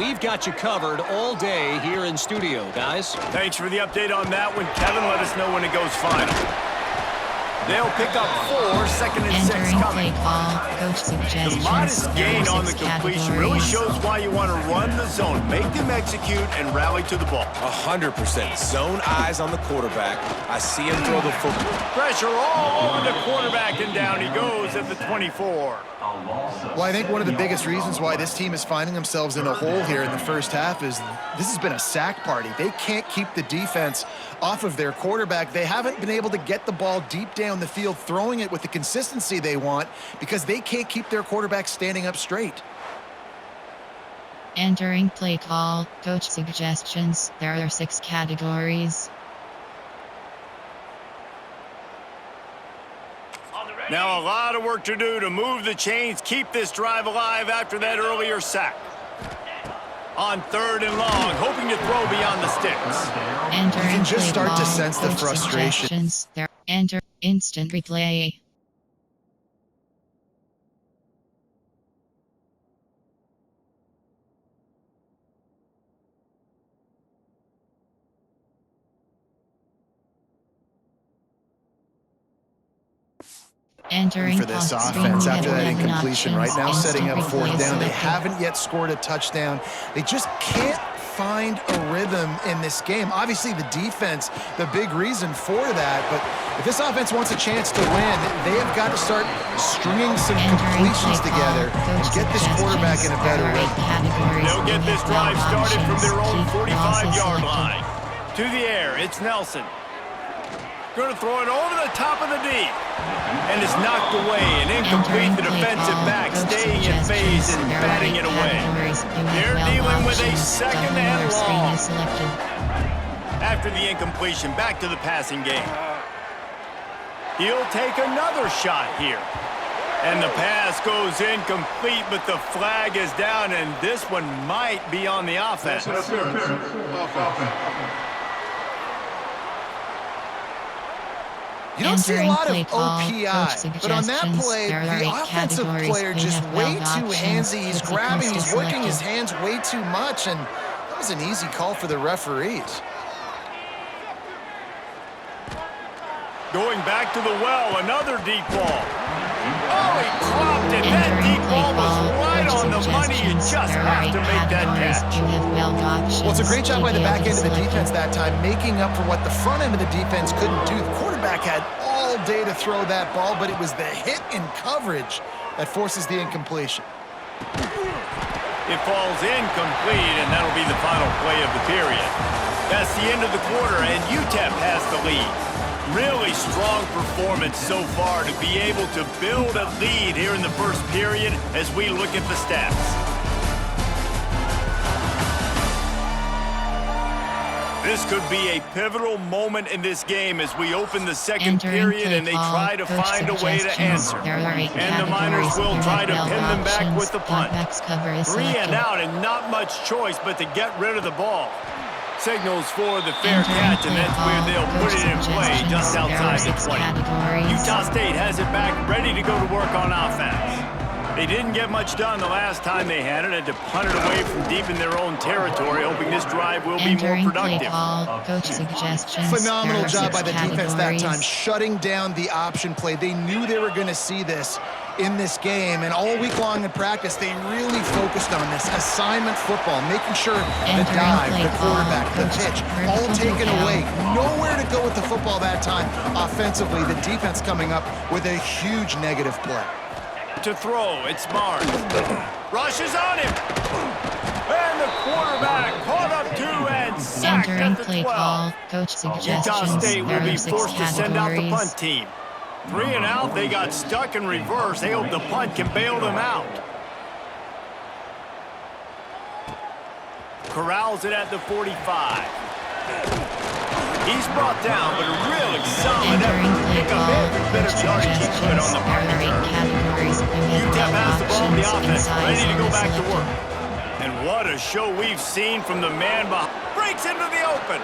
we've got you covered all day here in studio, guys. Thanks for the update on that one, Kevin. Let us know when it goes final. They'll pick up 4, second and 6 coming. The modest gain on the completion really shows why you want to run the zone, make them execute, and rally to the ball. 100%. Zone eyes on the quarterback. I see him throw the football. Pressure all on the quarterback, and down he goes at the 24. Well, I think one of the biggest reasons why this team is finding themselves in a hole here in the first half is this has been a sack party. They can't keep the defense off of their quarterback. They haven't been able to get the ball deep down the field, throwing it with the consistency they want because they can't keep their quarterback standing up straight. Entering play call, coach suggestions. There are 6 categories. Now a lot of work to do to move the chains, keep this drive alive after that earlier sack. On 3rd and long, hoping to throw beyond the sticks. Enter You can just start ball, to sense the coach frustration. suggestions. There. Enter instant replay. Entering For this offense after that incompletion right now, setting up 4th down. They haven't yet scored a touchdown. They just can't find a rhythm in this game. Obviously, the defense, the big reason for that. But if this offense wants a chance to win, they have got to start stringing some completions together and get this quarterback in a better rhythm. They'll get this drive started from their own 45-yard line. To the air, it's Nelson. Going to throw it over the top of the D. And it's knocked away and incomplete. The defensive back staying in phase and batting it away. They're dealing with a 2nd and long. After the incompletion, back to the passing game. He'll take another shot here. And the pass goes incomplete, but the flag is down, and this one might be on the offense. You don't see a lot of OPI, but on that play, the offensive player just way too handsy. He's grabbing, he's working his hands way too much, and that was an easy call for the referees. Going back to the well, another deep ball. Oh, he dropped it. That deep ball was right on the money. You just have to make that catch. Well, it's a great job by the back end of the defense that time, making up for what the front end of the defense couldn't do. The quarterback had all day to throw that ball, but it was the hit in coverage that forces the incompletion. It falls incomplete, and that'll be the final play of the period. That's the end of the quarter, and UTEP has the lead. Really strong performance so far to be able to build a lead here in the first period as we look at the stats. This could be a pivotal moment in this game as we open the second period and they try to find a way to answer. And the Miners will try to pin them back with the punt. 3 and out and not much choice but to get rid of the ball. Signals for the fair catch, and that's where they'll put it in play just outside the 20. Utah State has it back, ready to go to work on offense. They didn't get much done the last time they had it, had to punt it away from deep in their own territory, hoping this drive will be more productive. Phenomenal job by the defense that time, shutting down the option play. They knew they were going to see this in this game, and all week long in practice, they really focused on this assignment football, making sure the dive, the quarterback, the pitch, all taken away. Nowhere to go with the football that time. Offensively, the defense coming up with a huge negative play. To throw, it's Barnes. Rushes on him. And the quarterback caught up 2 and sacked at the 12. Utah State will be forced to send out the punt team. 3 and out, they got stuck in reverse. They hope the punt can bail them out. Corrals it at the 45. He's brought down, but a really solid effort to pick up every bit of yardage he could on the punt return. UTEP has the ball in the offense, ready to go back to work. And what a show we've seen from the man behind. Breaks into the open.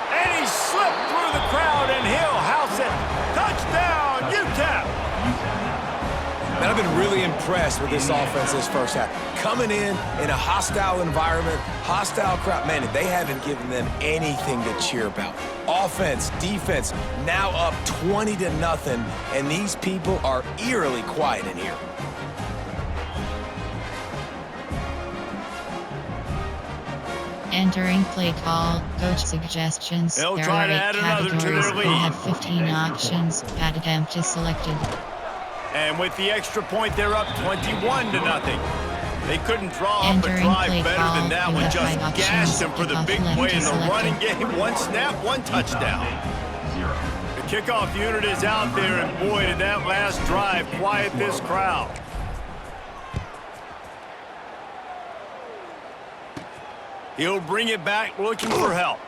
And he slipped through the crowd, and he'll house it. Touchdown, UTEP! Man, I've been really impressed with this offense this first half. Coming in a hostile environment, hostile crowd, man, they haven't given them anything to cheer about. Offense, defense, now up 20-0, and these people are eerily quiet in here. Entering play call, coach suggestions. They'll There try are to 8 add another to their categories. lead. You have 15 options. Pad attempt is selected. And with the extra point, they're up 21-0. They couldn't draw up a Entering drive play better call, than that you one. have Just 5 options. gashed them for the Kickoff big left play in is the selected. running game. 1 snap, 1 touchdown. The kickoff unit is out there, and boy, did that last drive quiet this crowd. He'll bring it back looking for help.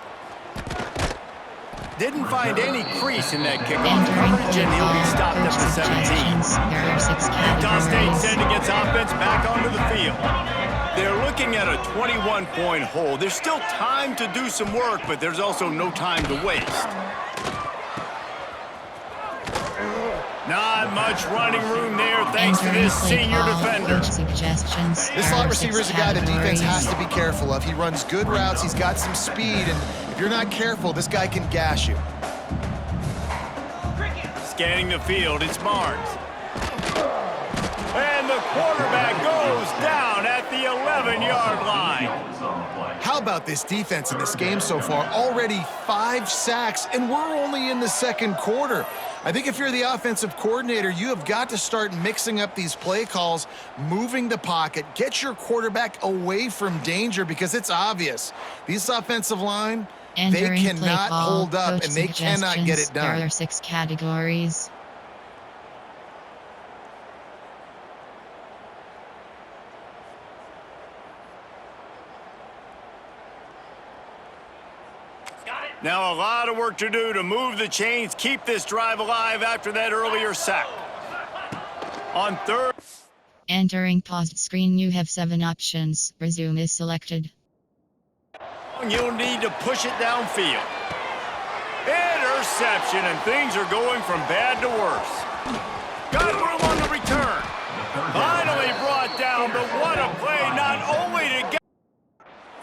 Didn't find any crease in that kickoff Entering coverage, play and he'll be call, stopped at coach the 17. suggestions. There are 6 Utah State categories. sending its offense back onto the field. They're looking at a 21-point hole. There's still time to do some work, but there's also no time to waste. Not much running room there thanks to Entering this play senior call, defender. coach suggestions. This There slot are receiver 6 is a guy the defense has categories. to be careful of. He runs good routes. He's got some speed, and if you're not careful, this guy can gash you. Scanning the field, it's Barnes. And the quarterback goes down at the 11-yard line. How about this defense in this game so far? Already 5 sacks, and we're only in the second quarter. I think if you're the offensive coordinator, you have got to start mixing up these play calls, moving the pocket, get your quarterback away from danger, because it's obvious. These offensive line, they Entering play cannot call, hold up, coach and they cannot get suggestions. it done. There are 6 categories. Now a lot of work to do to move the chains, keep this drive alive after that earlier sack. On third. Entering paused screen, you have 7 options. Resume is selected. You'll need to push it downfield. Interception, and things are going from bad to worse. Got room on the return. Finally brought down, but what a play, not only to get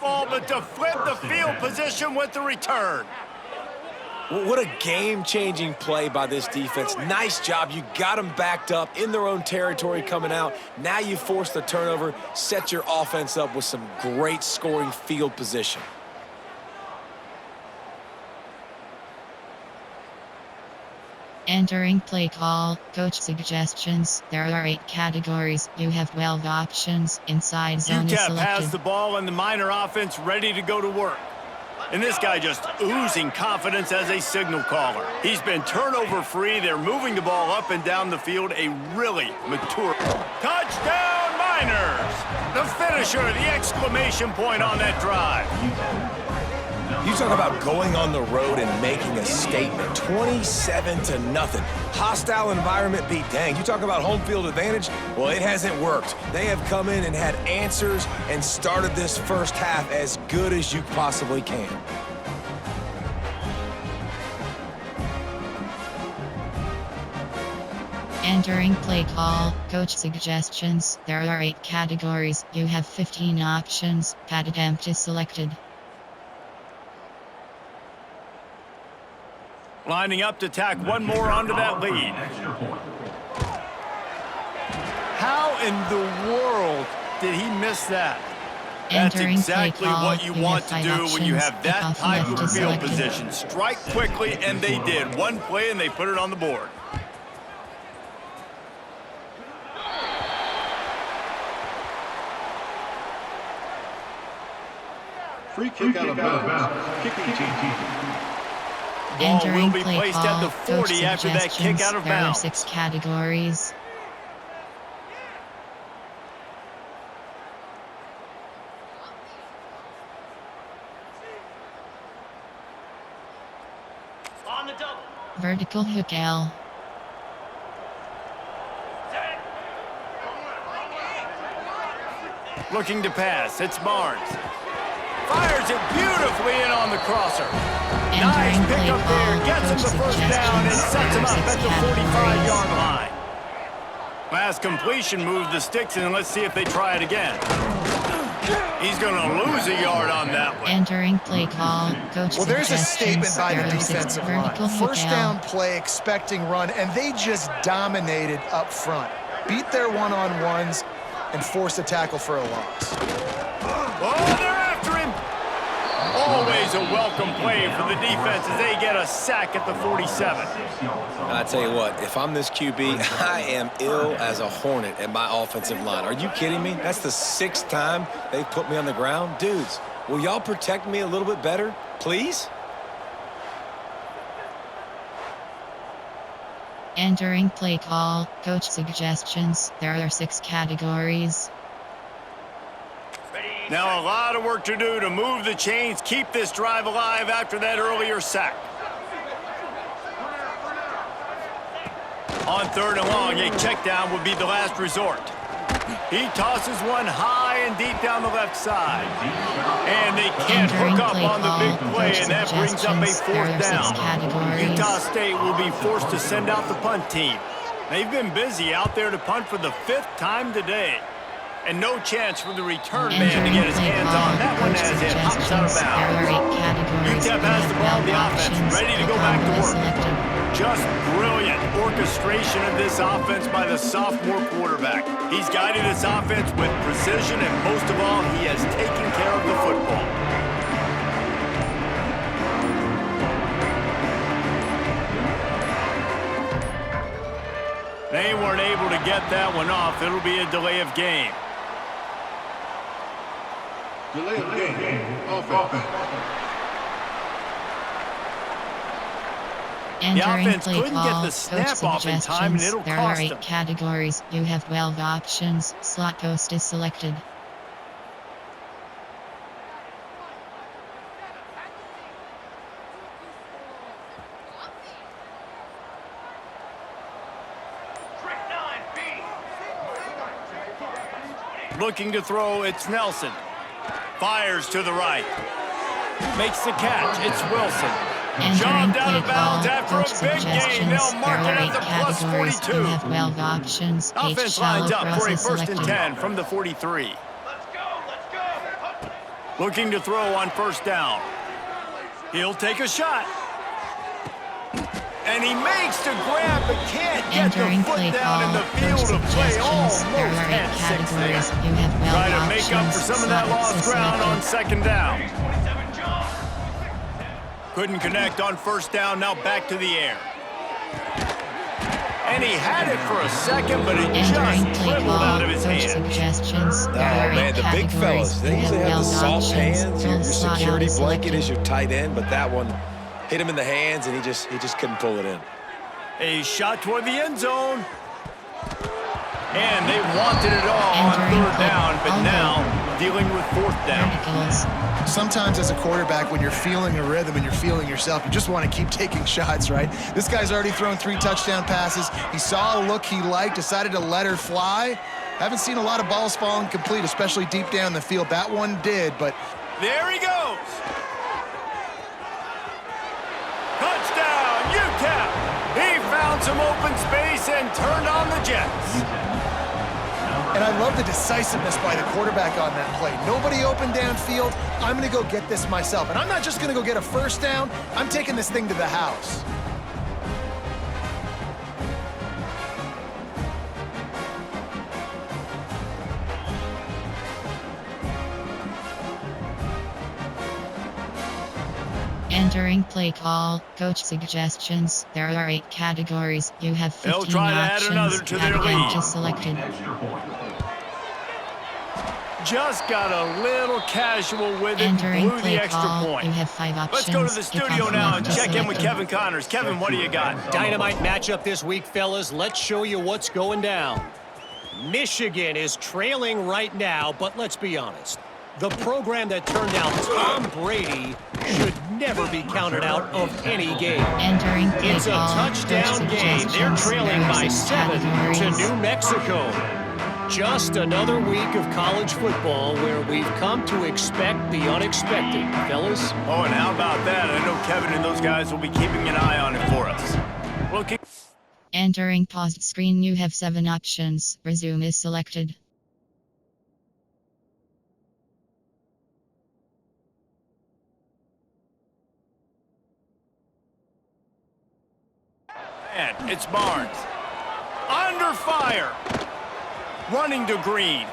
ball, but to flip the field position with the return. What a game-changing play by this defense. Nice job. You got them backed up in their own territory coming out. Now you force the turnover, set your offense up with some great scoring field position. Entering play call, coach suggestions. There are 8 categories. You have 12 options. Inside zone is UTEP selected. has the ball and the Miner offense ready to go to work. And this guy just oozing confidence as a signal caller. He's been turnover-free. They're moving the ball up and down the field. A really mature. Touchdown, Miners! The finisher, the exclamation point on that drive. You talk about going on the road and making a statement. 27-0. Hostile environment beat dang. You talk about home field advantage? Well, it hasn't worked. They have come in and had answers and started this first half as good as you possibly can. Entering play call, coach suggestions. There are 8 categories. You have 15 options. Pad attempt is selected. Lining up to tack one more onto that lead. How in the world did he miss that? That's Entering exactly play call, what you want to have do 5 when you options. have that Kickoff type left of is field selected. position. Strike quickly, and they did. One play, and they put it on the board. Free kick out of bounds. Kicking team. Ball will Entering be play placed call, at the coach 40 after that kick suggestions. out of There are bounds. 6 categories. On the double. Vertical hook L. Looking to pass. It's Barnes. Fires it beautifully in on the crosser. Nice Entering pick play up there. call, Gets him coach the first down and suggestions. sets him There up are at 6 the 45-yard line. Last completion moved the sticks, and let's see if they try it again. He's going to lose a yard on that one. Entering play call, coach. Well, there's a statement by the defensive line. First down play. play, expecting run, and they just dominated up front. Beat their one-on-ones and forced a tackle for a loss. Oh, they're after him. Always a welcome play for the defense as they get a sack at the 47. I tell you what, if I'm this QB, I am ill as a hornet at my offensive line. Are you kidding me? That's the 6th time they've put me on the ground. Dudes, will y'all protect me a little bit better, please? Entering play call, coach suggestions. There are 6 categories. Now a lot of work to do to move the chains, keep this drive alive after that earlier sack. On 3rd and long, a check down would be the last resort. He tosses one high and deep down the left side. And they can't hook up on the big play, and that brings up a 4th down. Utah State will be forced to send out the punt team. They've been busy out there to punt for the 5th time today. And no chance for the return man to get his hands on that one as it hops out of bounds. UTEP has the ball in the offense, ready to go back to work. Just brilliant orchestration of this offense by the sophomore quarterback. He's guided this offense with precision, and most of all, he has taken care of the football. They weren't able to get that one off. It'll be a delay of game. Delay of game. Offense. Entering offense play couldn't get call, the coach snap off in time, and suggestions. it'll There cost are 8 them. categories. You have 12 options. Slot post is selected. Looking to throw, it's Nelson. Fires to the right. Makes the catch, it's Wilson. Entering Shoved out play of bounds call, after coach a big gain. suggestions. They'll There mark it are 8 as a plus categories. 42. You have 12 options. Each Offense shallow lines up cross for a is 1st and selected. 10 from the 43. Looking to throw on 1st down. He'll take a shot. And he makes the grab, but can't get the Entering foot play down in call, the coach field of play. suggestions. There Almost are 8 had 6 there. categories. You have 12 Try to options. make up for some of that Slot lost is ground on selected. 2nd down. Couldn't connect on 1st down, now back to the air. And he had it for a second, but it just Entering play dribbled call, out of his coach hand. suggestions. There Oh, are 8 man, the big categories. fellas, they You usually have the 12 soft options. hands, your Full slot out security is blanket selected. is your tight end, but that one hit him in the hands, and he just couldn't pull it in. A shot toward the end zone. And they wanted it all on Entering 3rd down, but play. now dealing with 4th down. Verticals. Sometimes as a quarterback, when you're feeling a rhythm and you're feeling yourself, you just want to keep taking shots, right? This guy's already thrown 3 touchdown passes. He saw a look he liked, decided to let her fly. Haven't seen a lot of balls falling complete, especially deep down the field. That one did, but There he goes. Touchdown, UTEP. He found some open space and turned on the Jets. and I love the decisiveness by the quarterback on that play. Nobody open downfield. I'm going to go get this myself. And I'm not just going to go get a 1st down. I'm taking this thing to the house. Entering play call, coach suggestions. There are 8 categories. You have 15 They'll try to add options. another to their Tight end lead. is selected. Just got a little casual with it and Entering blew play the extra call, point. you have 5 options. Let's go to the studio now and check in with Kevin. Kevin Connors. Kevin, what do you got? Dynamite matchup this week, fellas. Let's show you what's going down. Michigan is trailing right now, but let's be honest. The program that turned out Tom Brady should never be counted out of any game. Entering play It's a call, touchdown coach game. They're suggestions. trailing There are by 6 7 to categories. New Mexico. Just another week of college football where we've come to expect the unexpected, fellas. Oh, and how about that? I know Kevin and those guys will be keeping an eye on it for us. Looking. Entering paused screen, you have 7 options. Resume is selected. And it's Barnes. Under fire. Running to Green.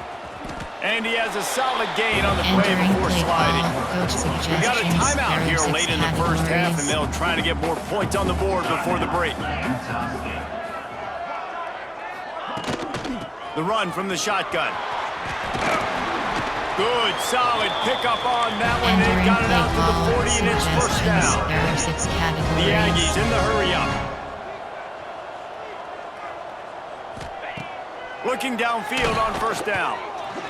And he has a solid gain on the play before sliding. We got a timeout here late in the first half, and they'll try to get more points on the board before the break. The run from the shotgun. Good, solid pickup on that one. They've got it out to the 40, and it's first down. The Aggies in the hurry up. Looking downfield on first down.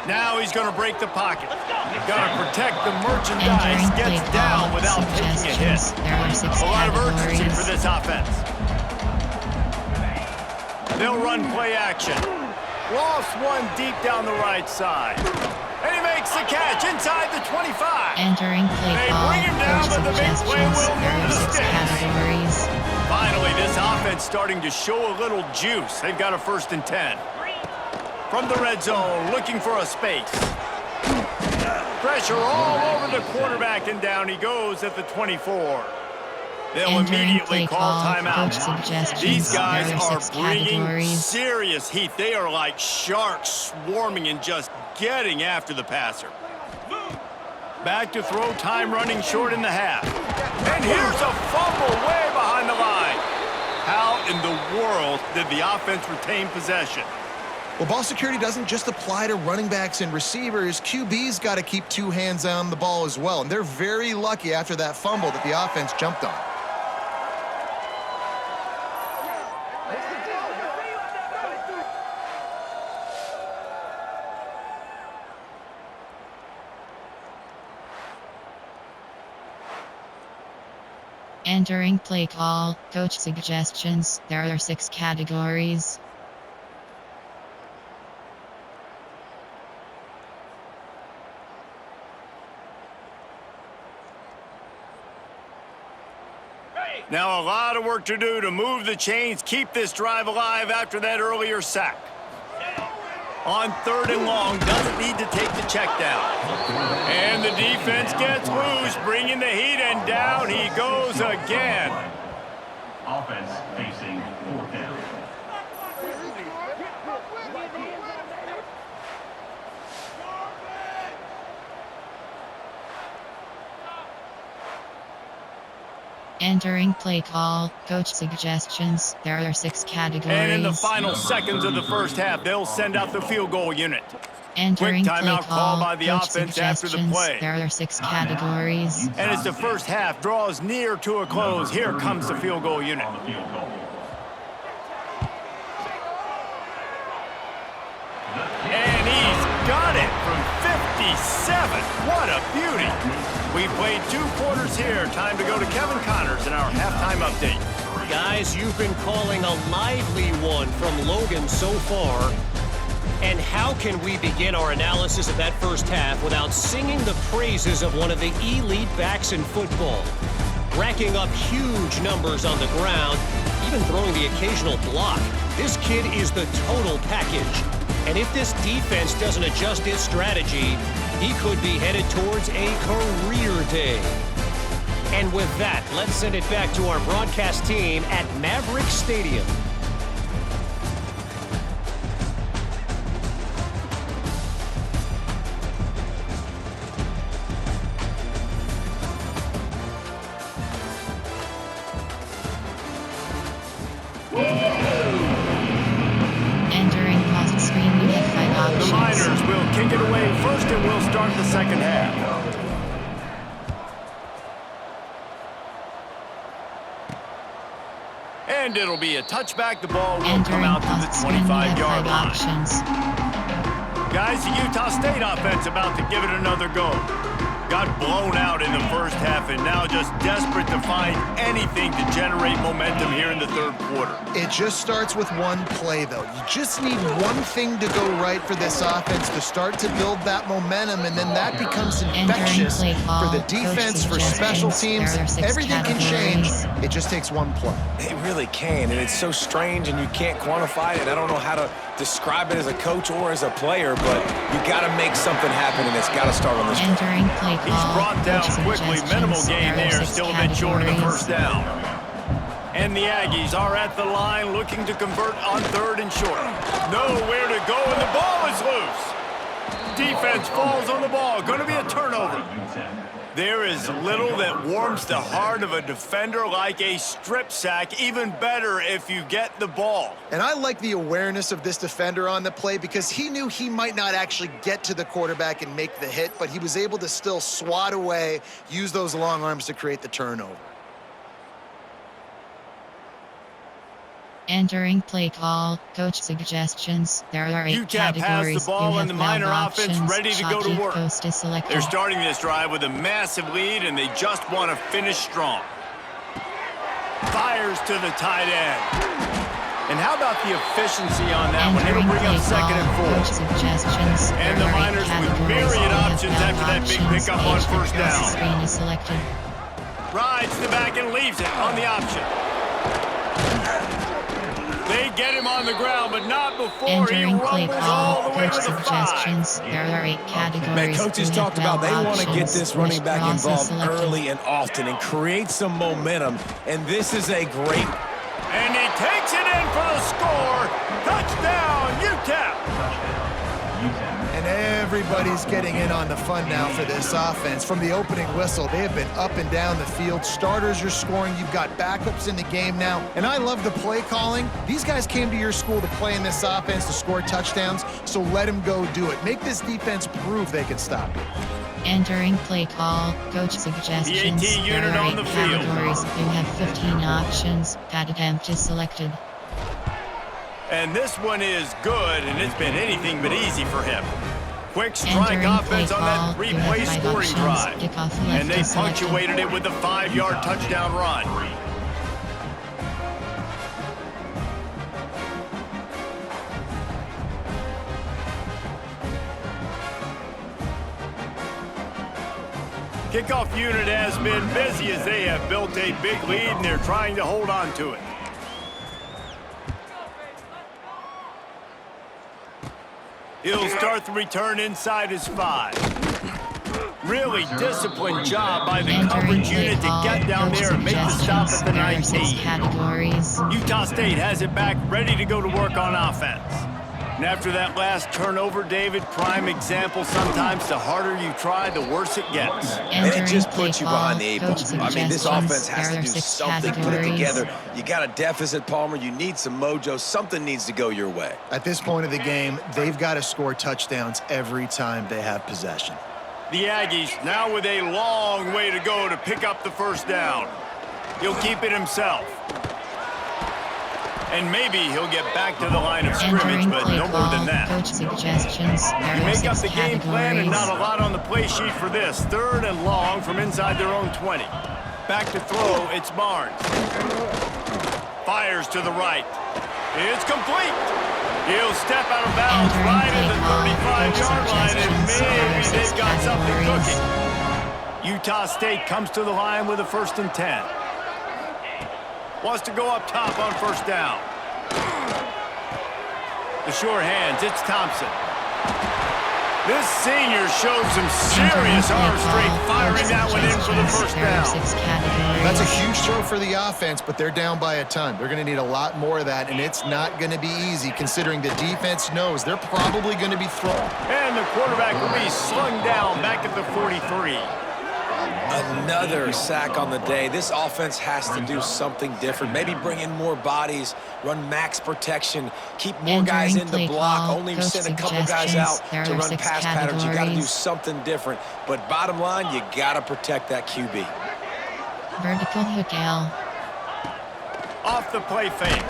Now he's going to break the pocket. Got to protect the merchandise. Gets down without taking a hit. A lot of urgency for this offense. They'll run play action. Lost one deep down the right side. And he makes the catch inside the 25. Entering play They bring him down, but the big play will move the sticks. Finally, this offense starting to show a little juice. They've got a 1st and 10. From the red zone, looking for a space. Pressure all over the quarterback, and down he goes at the 24. They'll immediately call timeout. These guys are bringing serious heat. They are like sharks swarming and just getting after the passer. Back to throw, time running short in the half. And here's a fumble way behind the line. How in the world did the offense retain possession? Well, ball security doesn't just apply to running backs and receivers. QB's got to keep 2 hands on the ball as well. And they're very lucky after that fumble that the offense jumped on. Entering play call, coach suggestions. There are 6 categories. Now a lot of work to do to move the chains, keep this drive alive after that earlier sack. On 3rd and long, doesn't need to take the check down. And the defense gets loose, bringing the heat, and down he goes again. Offense facing 4th down. Entering play call, coach suggestions. There are 6 categories. And in the final seconds of the first half, they'll send out the field goal unit. Entering Quick timeout play call by the coach offense after the play. There are 6 categories. And as the first half draws near to a close, here comes the field goal unit. And he's got it from 57. What a beauty. We've played 2 quarters here. Time to go to Kevin Connors in our halftime update. Guys, you've been calling a lively one from Logan so far. And how can we begin our analysis of that first half without singing the praises of one of the elite backs in football? Racking up huge numbers on the ground, even throwing the occasional block. This kid is the total package. And if this defense doesn't adjust its strategy, he could be headed towards a career day. And with that, let's send it back to our broadcast team at Maverick Stadium. Entering paused screen, you have 5 options. The Miners will kick it away first, and we'll start the second half. And it'll be a touchback. The ball will come out to the 25-yard line. Options. Guys, the Utah State offense about to give it another go. Got blown out in the first half and now just desperate to find anything to generate momentum here in the third quarter. It just starts with one play, though. You just need one thing to go right for this offense to start to build that momentum, and then that becomes infectious for the defense, for special teams. Everything can change. It just takes one play. It really can, and it's so strange, and you can't quantify it. I don't know how to describe it as a coach or as a player, but you got to make something happen, and it's got to start on this drive. Entering play call. He's brought down quickly. Minimal gain there, still a bit short of the first down. And the Aggies are at the line looking to convert on third and short. Nowhere to go, and the ball is loose. Defense falls on the ball. Going to be a turnover. There is little that warms the heart of a defender like a strip sack. Even better if you get the ball. And I like the awareness of this defender on the play because he knew he might not actually get to the quarterback and make the hit, but he was able to still swat away, use those long arms to create the turnover. Entering play call, coach suggestions. There are 8 UTEP categories. has the ball and the minor offense ready to go to work. Selected. They're starting this drive with a massive lead, and they just want to finish strong. Fires to the tight end. And how about the efficiency on that one? It'll bring up second and 4. And the Miners with myriad options after that big pickup on first down. Rides the back and leaves it on the option. They get him on the ground, but not before Entering he play rumbles all call, the way coach to the 5. suggestions. There are 8 categories. Man, coaches talked about they want to get this running back involved early and often and create some momentum, and this is a great... And he takes it in for the score. Touchdown, UTEP. And everybody's getting in on the fun now for this offense. From the opening whistle, they have been up and down the field. Starters are scoring. You've got backups in the game now. And I love the play calling. These guys came to your school to play in this offense to score touchdowns, so let them go do it. Make this defense prove they can stop you. Entering play call, coach suggestions. The AT unit there are on 8 the field. categories. You have 15 options. Pad attempt is selected. And this one is good, and it's been anything but easy for him. Quick strike Entering offense play on that call, 3-play you have 5 scoring options. drive. Kickoff And left they is selected. punctuated it with a 5-yard touchdown run. Kickoff unit has been busy as they have built a big lead, and they're trying to hold on to it. He'll start the return inside his 5. Really disciplined job by the coverage unit to get down there and make the stop at the 19. Categories. Utah State has it back, ready to go to work on offense. And after that last turnover, David, prime example, sometimes the harder you try, the worse it gets. And it just puts you behind the 8 ball. I mean, this offense has to do something, put it together. You got a deficit, Palmer. You need some mojo. Something needs to go your way. At this point of the game, they've got to score touchdowns every time they have possession. The Aggies now with a long way to go to pick up the first down. He'll keep it himself. And maybe he'll get back to the line of scrimmage, but no more than that. Coach suggestions. You make up the game plan and not a lot on the play sheet for this. 3rd and long from inside their own 20. Back to throw, it's Barnes. Fires to the right. It's complete. He'll step out of bounds right at the 35-yard line, and maybe they've got something cooking. Utah State comes to the line with a 1st and 10. Wants to go up top on first down. The sure hands, it's Thompson. This senior shows some serious arm strength, firing that one in for the first down. That's a huge throw for the offense, but they're down by a ton. They're going to need a lot more of that, and it's not going to be easy considering the defense knows they're probably going to be throwing. And the quarterback will be slung down back at the 43. Another sack on the day. This offense has to do something different. Maybe bring in more bodies, run max protection, keep more guys in the block, only send a couple guys out to run pass patterns. You got to do something different. But bottom line, you got to protect that QB. Vertical hook L. Off the play fake.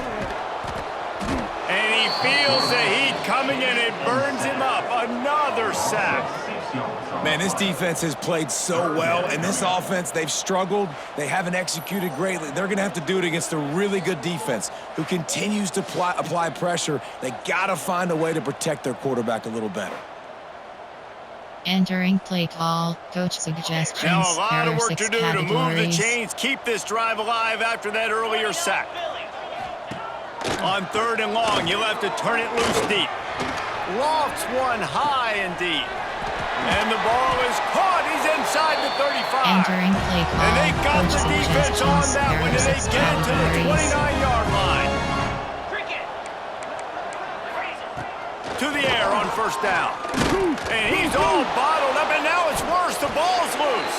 And he feels the heat coming and it burns him up. Another sack. Man, this defense has played so well, and this offense, they've struggled. They haven't executed greatly. They're going to have to do it against a really good defense who continues to apply pressure. They got to find a way to protect their quarterback a little better. Entering play call, coach suggestions. Now a lot there of are work to 6 do to move the categories. chains, keep this drive alive after that earlier sack. On 3rd and long, you'll have to turn it loose deep. Lofts one high and deep. And the ball is caught. He's inside the 35. Entering play call, And they got coach the defense on suggestions. that There one, are and they 6 get it to the categories. 29-yard line. To the air on 1st down. And he's all bottled up, and now it's worse. The ball's loose.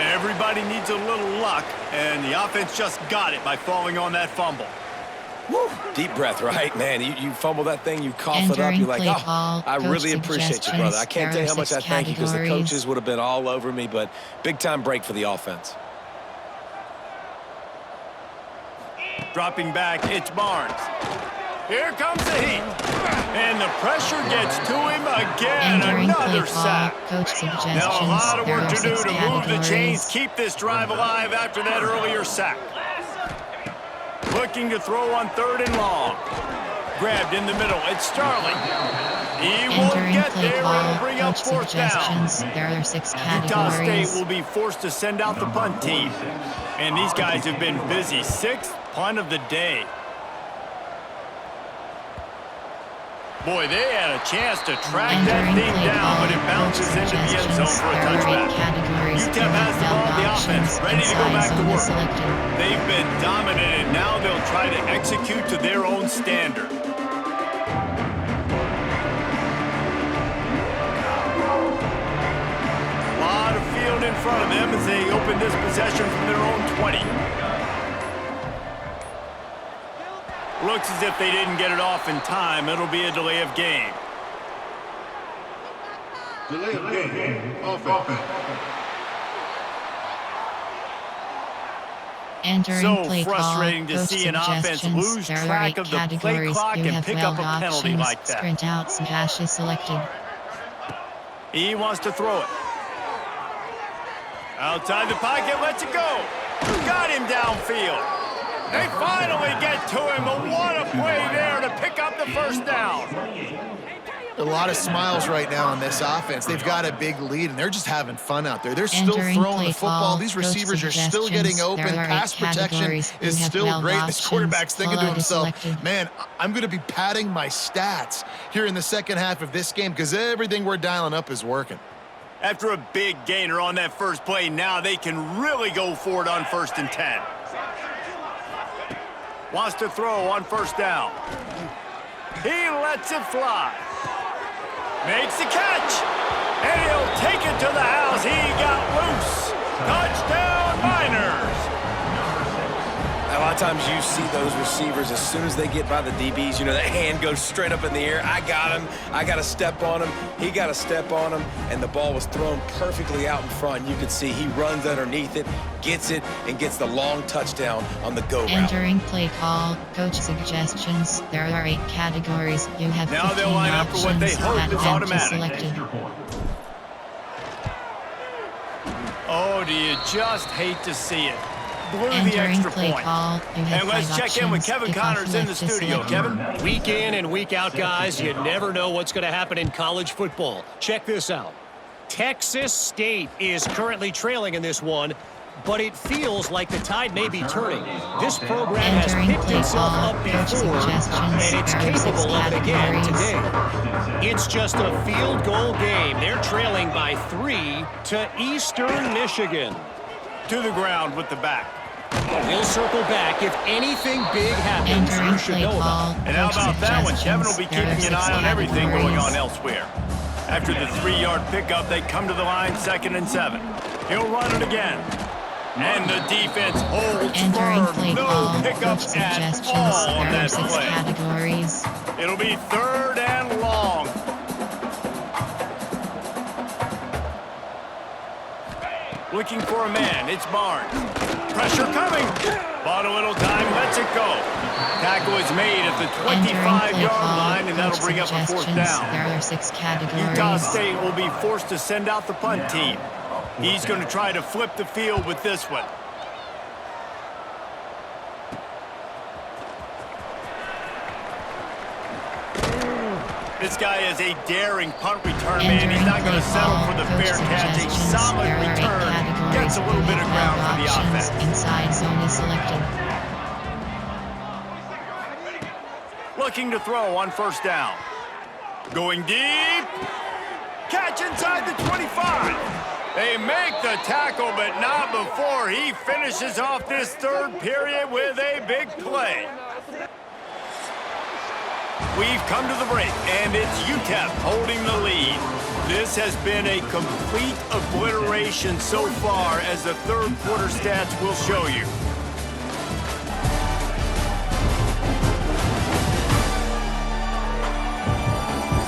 Everybody needs a little luck, and the offense just got it by falling on that fumble. Woo. Deep breath, right? Man, you fumble that thing, you cough it up, Entering you're like, play oh, call, I coach really appreciate you, brother. I can't tell you how much I suggestions. thank you because the There are 6 coaches would have been all over me, but big-time break for the offense. Dropping back, it's Barnes. Here comes the heat. And the pressure gets to him again. Entering Another play call, sack. coach suggestions. Now a lot of There work are to do 6 to move the chains, categories. keep this drive alive after that earlier sack. Looking to throw on 3rd and long. Grabbed in the middle, it's Starling. He won't Entering get play there, call, it'll bring up coach 4th down. suggestions. There are 6 Utah State categories. will be forced to send out the punt team. And these guys have been busy. 6th punt of the day. Boy, they had a chance to track that Entering thing play down, call, but it bounces coach into the end zone suggestions. for a There are 8 touchback. categories. UTEP You has the have ball, the options. offense, ready to go Inside back to zone is work. selected. They've been dominant, and now they'll try to execute to their own standard. A lot of field in front of them as they open this possession from their own 20. Looks as if they didn't get it off in time. It'll be a delay of game. Delay of game. Offense. Entering So play frustrating call, to coach see an offense suggestions. lose There are track 8 of the play categories. clock You and have pick up 12 a penalty options. like that. Sprint out smash is selected. He wants to throw it. Outside the pocket, lets it go. Got him downfield. They finally get to him, but what a play there to pick up the 1st down. A lot of smiles right now on this offense. They've got a big lead, and they're just having fun out there. They're still Entering throwing play the football. call, These coach receivers are still getting suggestions. open. There are 8 Pass protection categories. You is have still 12 great. This options. quarterback's thinking to Pull-out is himself, selected. man, I'm going to be padding my stats here in the second half of this game because everything we're dialing up is working. After a big gainer on that first play, now they can really go for it on 1st and 10. Wants to throw on 1st down. He lets it fly. Makes the catch. And he'll take it to the house. He got loose. Touchdown, Miners. A lot of times you see those receivers, as soon as they get by the DBs, you know, that hand goes straight up in the air. I got him. I got to step on him. He got to step on him. And the ball was thrown perfectly out in front. You can see he runs underneath it, gets it, and gets the long touchdown on the go route. Entering play call, coach suggestions. There are 8 categories. You have Now 15 they'll line up for what they options. hope is Patent automatic. selected. Oh, do you just hate to see it? Blew the Entering extra play point. call, you have And let's 5 check in with options. Kevin If Connors in the left is studio. selected. Kevin? Week in and week out, guys, you never know what's going to happen in college football. Check this out. Texas State is currently trailing in this one, but it feels like the tide may be turning. This program has Entering picked play itself call, up coach before, suggestions. and it's There are 6 capable of it again categories. today. It's just a field goal game. They're trailing by 3 to Eastern Michigan. To the ground with the back. We'll circle back. If anything big happens, Entering you should play know call, about it. And how coach about that one? Kevin will be suggestions. There are keeping an 6 eye on everything going on categories. elsewhere. After the 3-yard pickup, they come to the line 2nd and 7. He'll run it again. And the defense holds Entering firm. play No call, coach pickups at suggestions. all on There are that 6 play. categories. It'll be 3rd and long. Looking for a man. It's Barnes. Pressure coming. Bought a little time, lets it go. Tackle is made at the 25-yard line, and that'll bring up a fourth down. There are 6 categories. Utah State will be forced to send out the punt team. He's going to try to flip the field with this one. This guy is a daring punt return man. He's not going to settle for the fair catch. A solid return. Gets a little bit of ground for the offense. Inside zone is selected. Looking to throw on first down. Going deep. Catch inside the 25. They make the tackle, but not before he finishes off this third period with a big play. We've come to the break, and it's UTEP holding the lead. This has been a complete obliteration so far, as the third quarter stats will show you.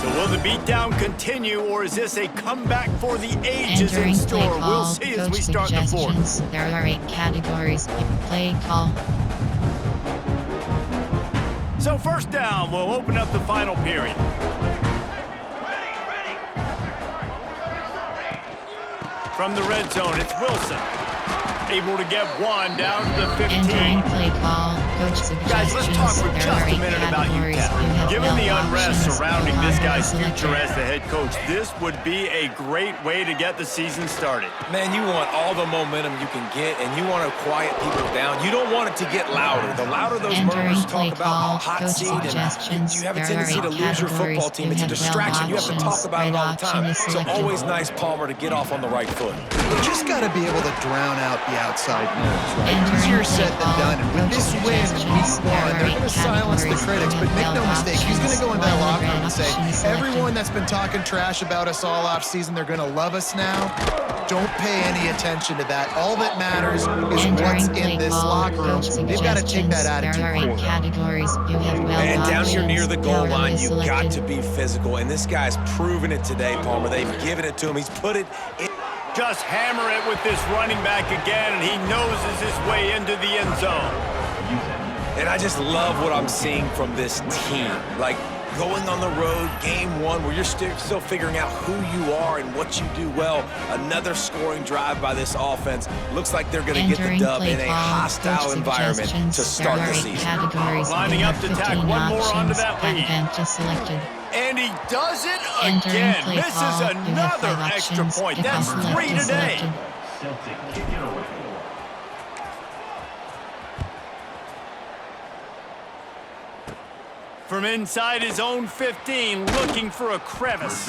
So will the beatdown continue, or is this a comeback for the ages in store? We'll see as we start the fourth. There are 8 categories. Play call. So first down, we'll open up the final period. From the red zone, it's Wilson. Able to get one down to the 15. Entering play call. Coach suggestions. Guys, let's talk for There just are a 8 minute about categories. UTEP. Given the unrest options. surrounding No this longer guy's selected. future as the head coach, this would be a great way to get the season started. Man, you want all the momentum you can get, and you want to quiet people down. You don't want it to get louder. The louder those Entering murmurs play talk about call. hot Coach seat, and suggestions. you have a There are tendency 8 to lose your categories. football team. You It's a have distraction. You have to options. talk about it Red all the time. option is So selected. always nice, Palmer, to get off on the right foot. You just got to be able to drown out the outside noise, right? Entering Easier play said than call. done. And with Coach this win in week suggestions. 1, There are they're going to 8 silence the categories. critics. You But have make no 12 mistake, he's going to go into that options. locker room Red and say, option is selected. everyone that's been talking trash about us all off season, they're going to love us now. Don't pay any attention to that. All that matters is what's Entering in this play call. locker room. Coach They've got to take that suggestions. attitude There are 8 forward. categories. You have 12 And down here options. near the goal Power line, is you've selected. got to be physical. And this guy's proven it today, Palmer. They've given it to him. He's put it in. Just hammer it with this running back again, and he noses his way into the end zone. And I just love what I'm seeing from this team. Like, going on the road, game 1, where you're still figuring out who you are and what you do well. Another scoring drive by this offense. Looks like they're going to get the Entering dub play in a call. hostile Coach environment suggestions. to start There the are 8 season. categories. Lining You up have to tack 15 one more onto options. that lead. Event is selected. And he does it Entering again. play Misses call. You have another 5 extra options. point. If That's select 3 is today. selected. Celtic kick it away. From inside his own 15, looking for a crevice.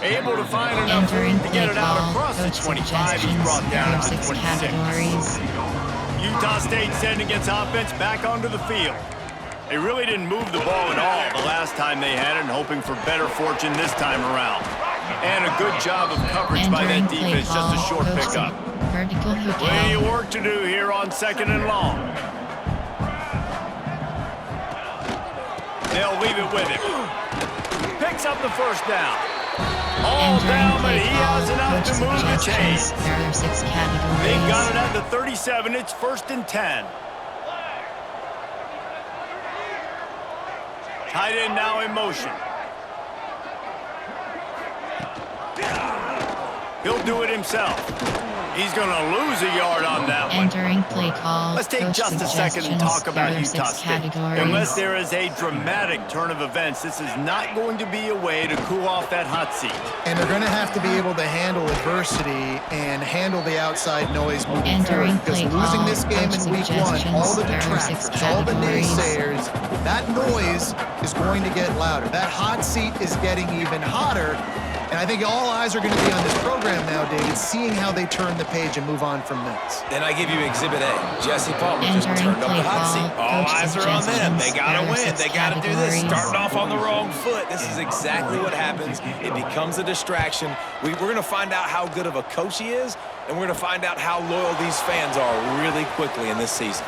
Able to find enough room Entering to play get it out call. across the Coach 25. He's brought suggestions. down There are at the 6 26. categories. Utah State sending its offense back onto the field. They really didn't move the ball at all the last time they had it, and hoping for better fortune this time around. And a good job of coverage by that Entering play defense, just a call. short Coach pickup. vertical hook Plenty out. of work to do here on 2nd and long. They'll leave it with him. Picks up the first down. All Entering down, but play he call. has enough Coach to move the chains. suggestions. There are 6 categories. They've got it at the 37. It's 1st and 10. Tight end now in motion. He'll do it himself. He's going to lose a yard on that one. Entering play call. Let's take Coach just a second and suggestions. talk about There are Utah 6 State. categories. Unless there is a dramatic turn of events, this is not going to be a way to cool off that hot seat. And they're going to have to be able to handle adversity and handle the outside noise moving Entering forward. Because play losing call. this game Coach in week 1, all the suggestions. There are 6 detractors, all the categories. naysayers, that noise is going to get louder. That hot seat is getting even hotter. And I think all eyes are going to be on this program now, David, seeing how they turn the page and move on from this. And I give you Exhibit A. Jesse Palmer just Entering turned up play the hot call. seat. All Coach eyes are on them. They got to suggestions. There are win. 6 They got to do this. categories. Starting off on the wrong foot. This is exactly what happens. It becomes a distraction. We're going to find out how good of a coach he is, and we're going to find out how loyal these fans are really quickly in this season.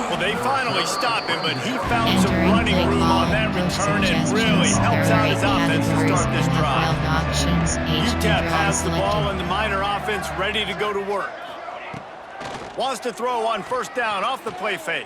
Well, They finally stop him, but he found some Entering running play room call, on that coach return and suggestions. really helps There out are his 8 offense to categories. start this You have drive. 12 options. UTEP draw has the ball selected. and the Miner offense ready to go to work. Wants to throw on first down off the play fake.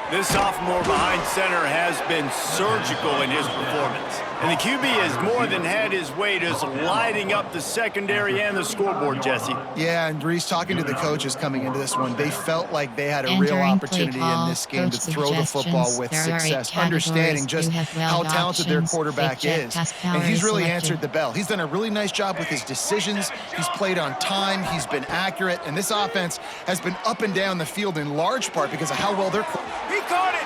This sophomore behind center has been surgical in his performance. And the QB has more than had his way just lighting up the secondary and the scoreboard, Jesse. Yeah, and Reese, talking to the coaches coming into this one, they felt like they had a real Entering opportunity play call, in this game to coach throw the football suggestions. with There are 8 success, categories. understanding just You have how 12 talented their options. quarterback Big Jet is. pass power And he's is really selected. answered the bell. He's done a really nice job with his decisions. He's played on time. He's been accurate. And this offense has been up and down the field in large part because of how well they're... He caught it!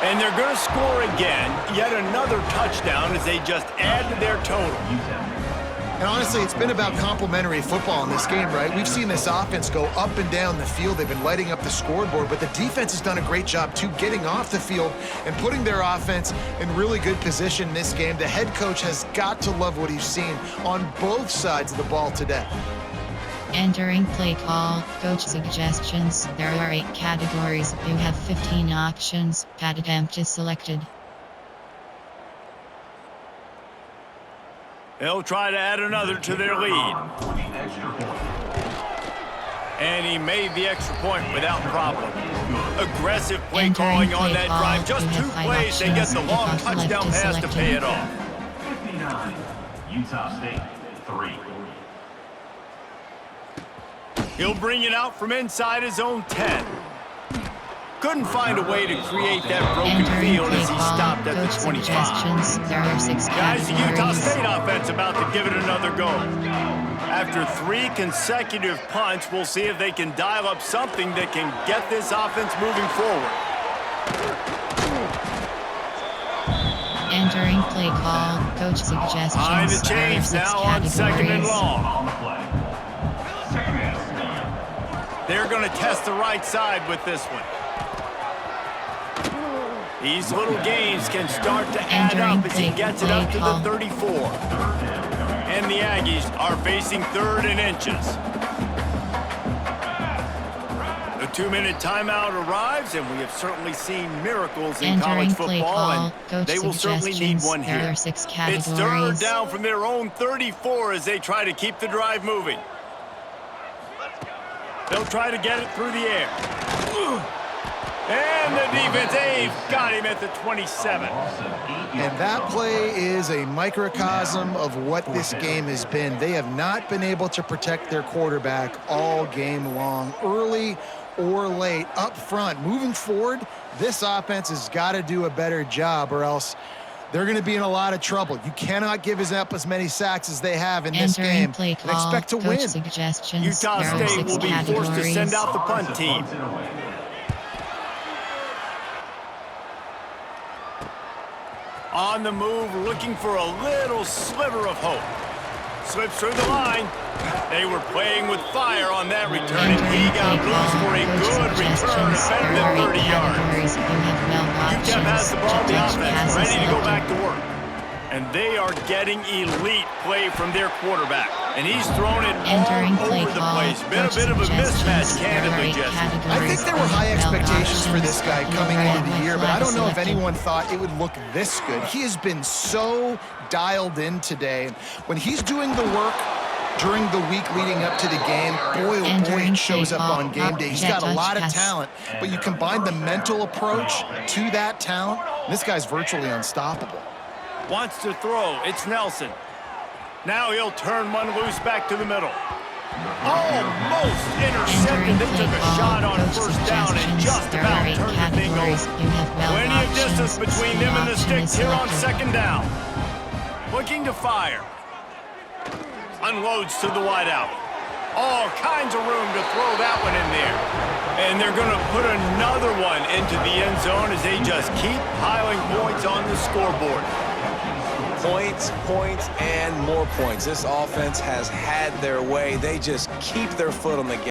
And they're going to score again. Yet another touchdown as they just add to their total. And honestly, it's been about complementary football in this game, right? We've seen this offense go up and down the field. They've been lighting up the scoreboard, but the defense has done a great job, too, getting off the field and putting their offense in really good position in this game. The head coach has got to love what he's seen on both sides of the ball today. Entering play call, coach suggestions. There are 8 categories. You have 15 options. Pad attempt is selected. They'll try to add another to their lead. And he made the extra point without problem. Aggressive play Entering calling on play that call, drive. Just you 2 have 5 plays, they get options. the long Kickoff left touchdown is pass to selected. pay it off. 59, Utah State, 3. He'll bring it out from inside his own 10. Couldn't find a way to create that broken Entering field play as he call, stopped at coach the 25. suggestions. There are 6 Guys, the Utah categories. State offense about to give it another go. After 3 consecutive punts, we'll see if they can dial up something that can get this offense moving forward. Entering play call, coach suggestions. Behind the There are chains 6 now on 2nd and categories. long. On the play. Second down. They're going to test the right side with this one. These little gains can start to add up as he gets it up to the 34. And the Aggies are facing 3rd and inches. The 2-minute timeout arrives, and we have certainly seen miracles in college Entering play football, call, and coach they will certainly need suggestions. one There here. are 6 It's categories. 3rd down from their own 34 as they try to keep the drive moving. They'll try to get it through the air. And the defense, they've got him at the 27. And that play is a microcosm of what this game has been. They have not been able to protect their quarterback all game long, early or late, up front. Moving forward, this offense has got to do a better job or else they're going to be in a lot of trouble. You cannot give up as many sacks as they have in this Entering game play and call, expect to coach win. suggestions. Utah There are State 6 will be forced to send categories. out the punt team. On the move, looking for a little sliver of hope. Slips through the line. They were playing with fire on that return, and he got loose for a good return of better than 30 yards. UTEP has the ball, the offense, ready to go back to work. And they are getting elite play from their quarterback. And he's thrown it Entering all play over the call, place. Been a coach bit of a mismatch, suggestions. candidly, There are 8 Jesse. I think there were high expectations for this guy coming into the year, but I don't know if Selected. anyone thought it would look this good. He has been so dialed in today. When he's doing the work during the week leading up to the game, boy, oh boy, Entering it shows up play on game day. He's got a lot of pass. talent, but you combine the mental approach to that talent, this guy's virtually unstoppable. Wants to throw. It's Nelson. Now he'll turn one loose back to the middle. Almost intercepted. They took a shot on first down and just about turned the thing over. Plenty of distance between them and the sticks here on 2nd down. Looking to fire. Unloads to the wideout. All kinds of room to throw that one in there. And they're going to put another one into the end zone as they just keep piling points on the scoreboard. Points, points, and more points. This offense has had their way. They just keep their foot on the gas.